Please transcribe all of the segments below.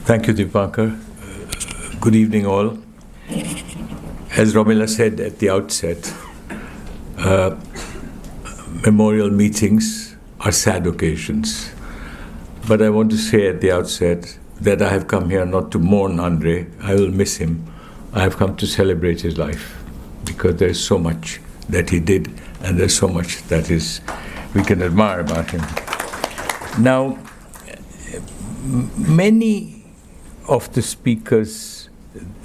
Thank you, Dipankar. Good evening, all. As Romila said at the outset, memorial meetings are sad occasions. But I want to say at the outset that I have come here not to mourn André. I will miss him. I have come to celebrate his life because there is so much that he did and there's so much that we can admire about him. Now, many of the speakers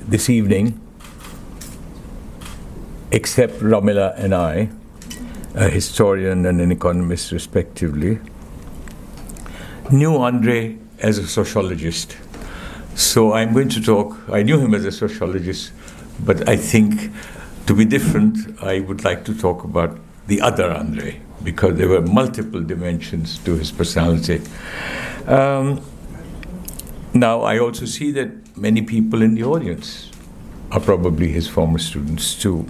this evening, except Romila and I, a historian and an economist respectively, knew André as a sociologist. So I'm going to talk, I knew him as a sociologist, but I think to be different, I would like to talk about the other André, because there were multiple dimensions to his personality. Now, I also see that many people in the audience are probably his former students too.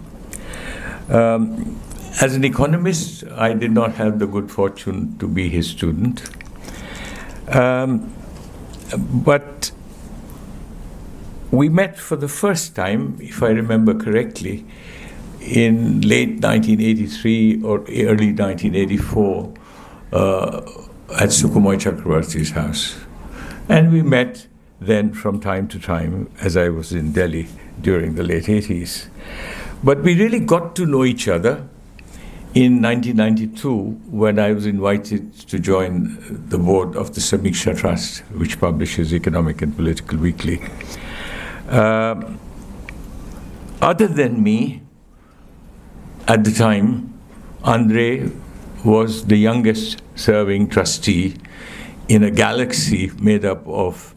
As an economist, I did not have the good fortune to be his student. But we met for the first time, if I remember correctly, in late 1983 or early 1984 at Sukhomoy Chakrabarti's house. And we met then from time to time as I was in Delhi during the late 80s. But we really got to know each other in 1992 when I was invited to join the board of the Samiksha Trust, which publishes Economic and Political Weekly. Other than me, at the time, André was the youngest serving trustee in a galaxy made up of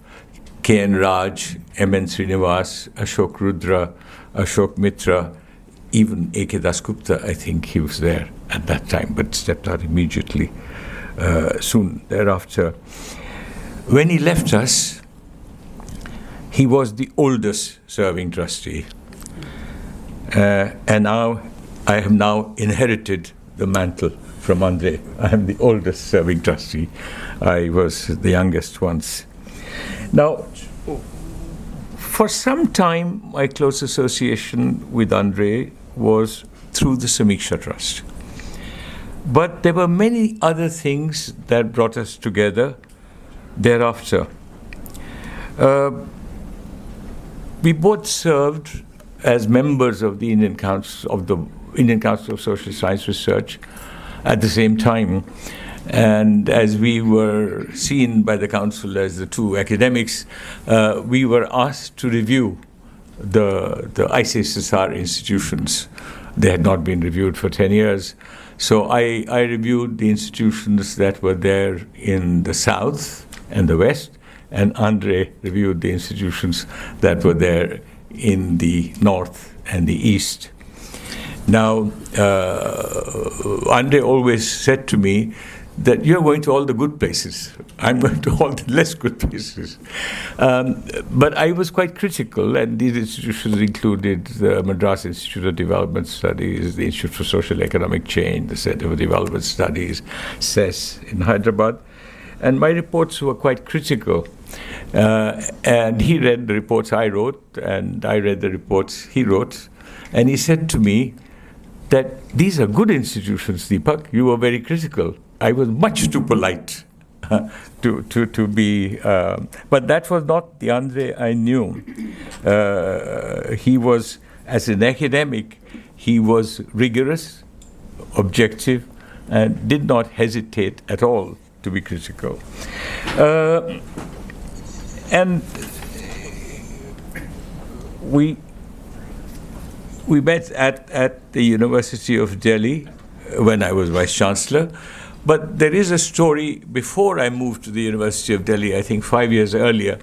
K.N. Raj, M.N. Srinivas, Ashok Rudra, Ashok Mitra, even A.K. Das Gupta. I think he was there at that time, but stepped out immediately soon thereafter. When he left us, he was the oldest serving trustee. And now I have now inherited the mantle from André. I am the oldest serving trustee. I was the youngest once. Now, for some time, my close association with André was through the Samiksha Trust. But there were many other things that brought us together thereafter. We both served as members of the Indian Council of Social Science Research at the same time. And as we were seen by the council as the two academics, we were asked to review the ICSSR institutions. They had not been reviewed for 10 years. So I reviewed the institutions that were there in the South and the West, and André reviewed the institutions that were there in the North and the East. Now, André always said to me that you're going to all the good places. I'm going to all the less good places. But I was quite critical, and these institutions included the Madras Institute of Development Studies, the Institute for Social Economic Change, the Center for Development Studies, CES in Hyderabad. And my reports were quite critical. And he read the reports I wrote, and I read the reports he wrote. And he said to me that these are good institutions, Deepak. You were very critical. I was much too polite to be, but that was not the André I knew. He was, as an academic, he was rigorous, objective, and did not hesitate at all to be critical. And we met at the University of Delhi when I was Vice Chancellor. But there is a story. Before I moved to the University of Delhi, I think 5 years earlier,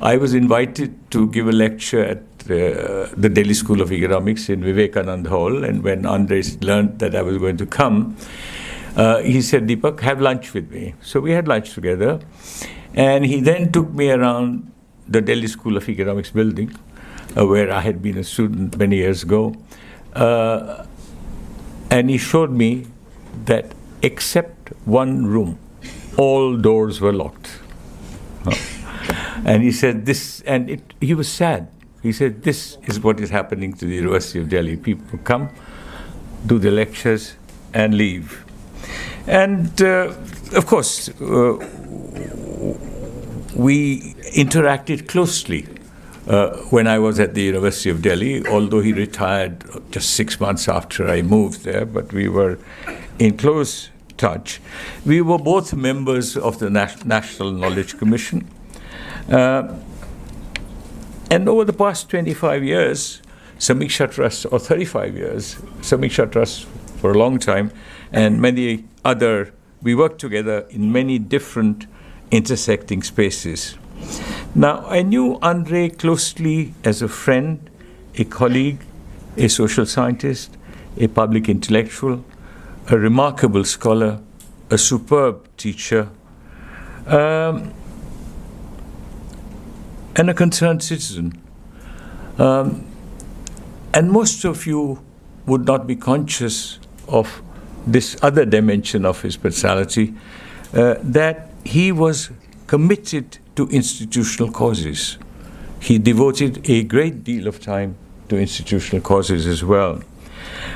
I was invited to give a lecture at the Delhi School of Economics in Vivekanand Hall. And when André learned that I was going to come, he said, Deepak, have lunch with me. So we had lunch together. And he then took me around the Delhi School of Economics building, where I had been a student many years ago. And he showed me that except one room, all doors were locked. And he said this, and he was sad. He said, this is what is happening to the University of Delhi. People come, do the lectures, and leave. And of course, we interacted closely when I was at the University of Delhi, although he retired just 6 months after I moved there, but we were in close touch. We were both members of the National Knowledge Commission. And over the past 25 years, Samiksha Trust, or 35 years, Samiksha Trust for a long time, and many other, we worked together in many different intersecting spaces. Now, I knew André closely as a friend, a colleague, a social scientist, a public intellectual, a remarkable scholar, a superb teacher, and a concerned citizen. And most of you would not be conscious of this other dimension of his personality, that he was committed to institutional causes. He devoted a great deal of time to institutional causes as well.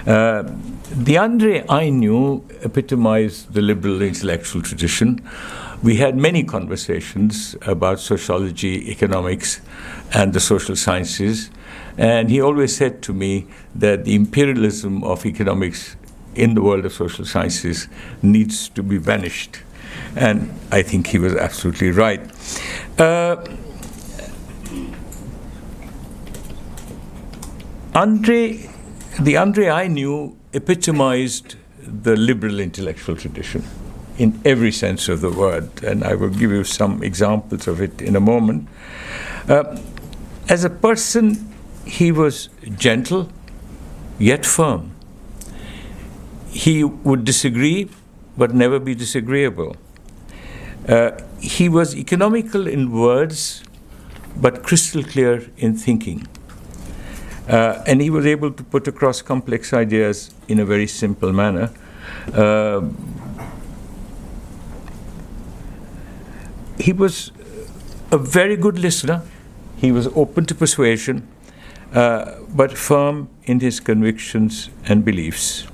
The André I knew epitomized the liberal intellectual tradition. We had many conversations about sociology, economics, and the social sciences, and he always said to me that the imperialism of economics in the world of social sciences needs to be banished. And I think he was absolutely right. The André I knew epitomized the liberal intellectual tradition in every sense of the word, and I will give you some examples of it in a moment. As a person, he was gentle, yet firm. He would disagree, but never be disagreeable. He was economical in words, but crystal clear in thinking. And he was able to put across complex ideas in a very simple manner. He was a very good listener. He was open to persuasion, but firm in his convictions and beliefs.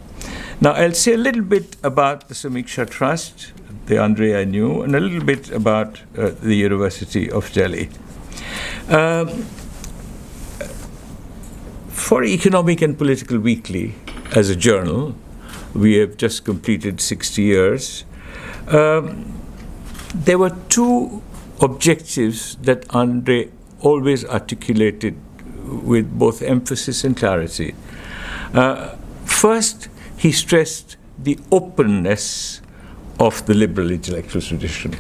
Now, I'll say a little bit about the Samiksha Trust, the André I knew, and a little bit about the University of Delhi. For Economic and Political Weekly, as a journal, we have just completed 60 years. There were two objectives that André always articulated with both emphasis and clarity. First, he stressed the openness of the liberal intellectual tradition,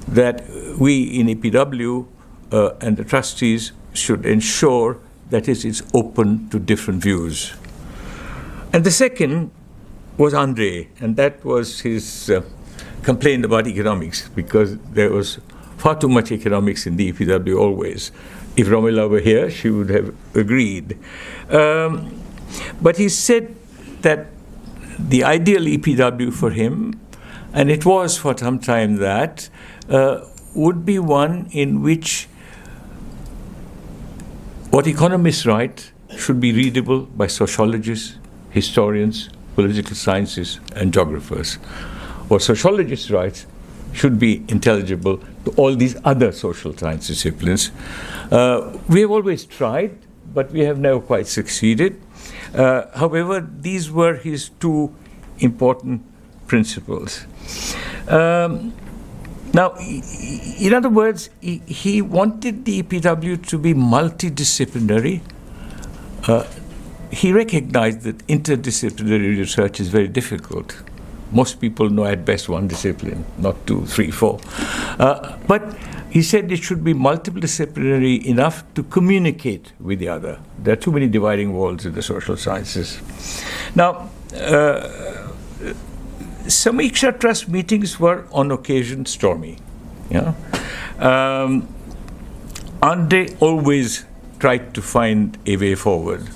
that we in EPW and the trustees should ensure that it is open to different views. And the second was André, and that was his complaint about economics, because there was far too much economics in the EPW always. If Romila were here, she would have agreed. But he said that the ideal EPW for him, and it was for some time that, would be one in which what economists write should be readable by sociologists, historians, political scientists, and geographers. What sociologists write should be intelligible to all these other social science disciplines. We have always tried, but we have never quite succeeded. However, these were his two important principles. Now, in other words, he wanted the EPW to be multidisciplinary. He recognized that interdisciplinary research is very difficult. Most people know at best one discipline, not 2, 3, 4. But he said it should be multidisciplinary enough to communicate with the other. There are too many dividing walls in the social sciences. Now, Samiksha Trust meetings were on occasion stormy. Yeah? André always tried to find a way forward.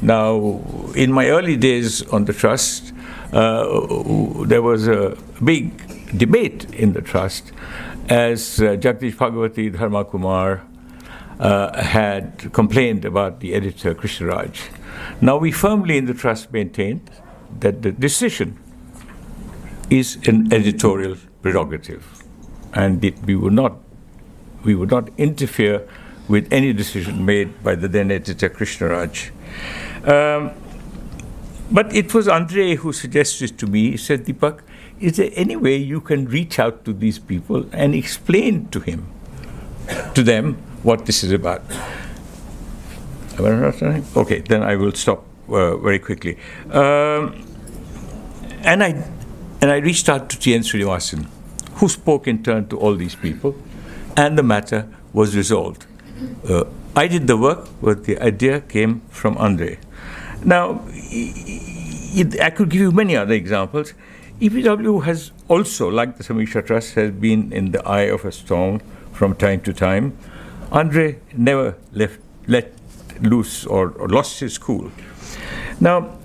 Now, in my early days on the Trust, there was a big debate in the Trust, as Jagdish Bhagwati Dharma Kumar had complained about the editor Krishnaraj. Now we firmly in the trust maintained that the decision is an editorial prerogative, and we would not interfere with any decision made by the then editor Krishnaraj. But it was André who suggested to me, he said, Deepak, is there any way you can reach out to these people and explain to them what this is about? Am I not time? Okay, then I will stop very quickly. And I reached out to T.N. Srinivasan, who spoke in turn to all these people, and the matter was resolved. I did the work, but the idea came from André. Now, I could give you many other examples. EPW has also, like the Samisha Trust, has been in the eye of a storm from time to time. André never let loose or lost his cool. Now,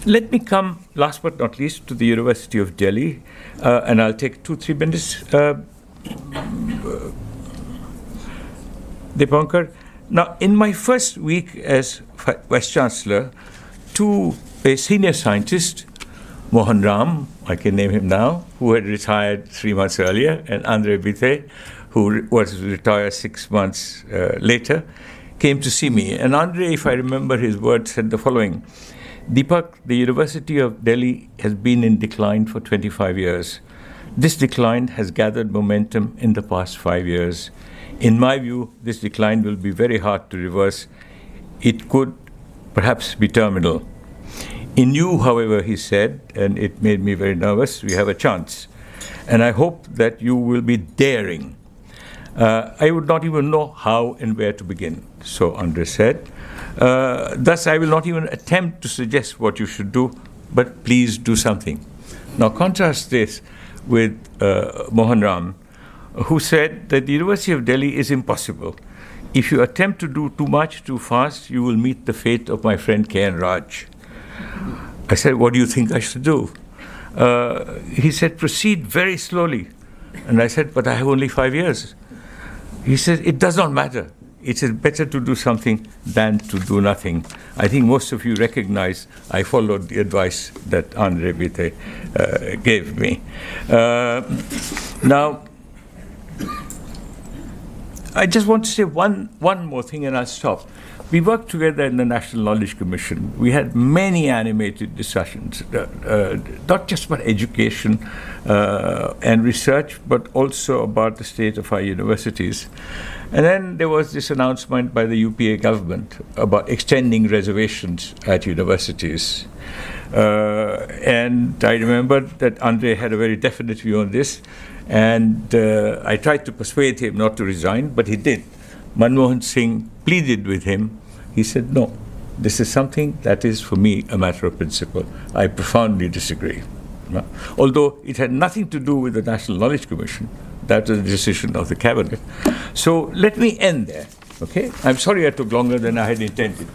let me come, last but not least, to the University of Delhi, and I'll take 2-3 minutes. Dipankar, now in my first week as Vice Chancellor, a senior scientist, Mohan Ram, I can name him now, who had retired 3 months earlier, and André Béteille, who was retired 6 months later, came to see me. And André, if I remember his words, said the following: Deepak, the University of Delhi has been in decline for 25 years. This decline has gathered momentum in the past 5 years. In my view, this decline will be very hard to reverse. It could perhaps be terminal. In you, however, he said, and it made me very nervous, we have a chance. And I hope that you will be daring. I would not even know how and where to begin, so André said. Thus, I will not even attempt to suggest what you should do, but please do something. Now, contrast this with Mohan Ram, who said that the University of Delhi is impossible. If you attempt to do too much too fast, you will meet the fate of my friend K.N. Raj. I said, what do you think I should do? He said, proceed very slowly. And I said, but I have only 5 years. He said, it does not matter. It is better to do something than to do nothing. I think most of you recognize I followed the advice that André Béteille gave me. Now, I just want to say one more thing and I'll stop. We worked together in the National Knowledge Commission. We had many animated discussions, not just about education and research, but also about the state of our universities. And then there was this announcement by the UPA government about extending reservations at universities. And I remember that André had a very definite view on this, and I tried to persuade him not to resign, but he did. Manmohan Singh pleaded with him. He said, no, this is something that is, for me, a matter of principle. I profoundly disagree. Although it had nothing to do with the National Knowledge Commission. That was a decision of the cabinet. So let me end there, okay? I'm sorry I took longer than I had intended.